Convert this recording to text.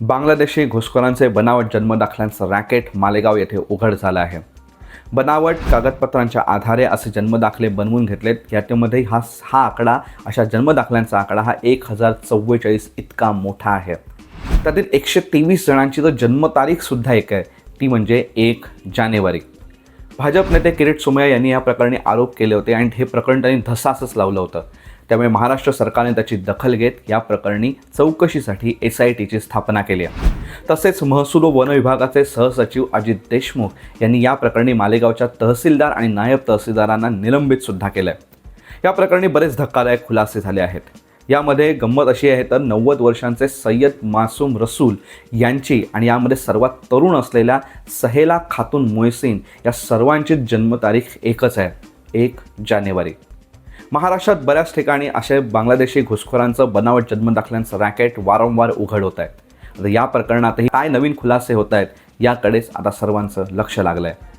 बांगलादेशी घुसखोरांचे बनावट जन्मदाखल्यांचं रॅकेट मालेगाव येथे उघड झालं आहे. बनावट कागदपत्रांच्या आधारे असे जन्मदाखले बनवून घेतलेत. यामध्ये हा आकडा अशा जन्मदाखल्यांचा आकडा हा 1044 इतका मोठा आहे. त्यातील 123 जणांची तर जन्मतारीखसुद्धा एक आहे, ती म्हणजे 1 जानेवारी. भाजप नेते किरीट सोमय्या यांनी या प्रकरणी आरोप केले होते आणि हे प्रकरण त्यांनी धसासच लावलं होतं. त्यामुळे महाराष्ट्र सरकारने त्याची दखल घेत या प्रकरणी चौकशीसाठी SITची स्थापना केली आहे. तसेच महसूल व वन विभागाचे सहसचिव अजित देशमुख यांनी या प्रकरणी मालेगावच्या तहसीलदार आणि नायब तहसीलदारांना निलंबित सुद्धा केलं आहे. या प्रकरणी बरेच धक्कादायक खुलासे झाले आहेत. यामध्ये गंमत अशी आहे तर 90 वर्षांचे सय्यद मासूम रसूल यांची आणि यामध्ये सर्वात तरुण असलेल्या सहेला खातून मोहसिन या सर्वांची जन्मतारीख एकच आहे, 1 जानेवारी. महाराष्ट्रात बऱ्याच ठिकाणी असे बांगलादेशी घुसखोरांचं बनावट जन्मदाखल्यांचं रॅकेट वारंवार उघड होत आहे. आता या प्रकरणातही काय नवीन खुलासे होत आहेत याकडेच आता सर्वांचं लक्ष लागलं आहे.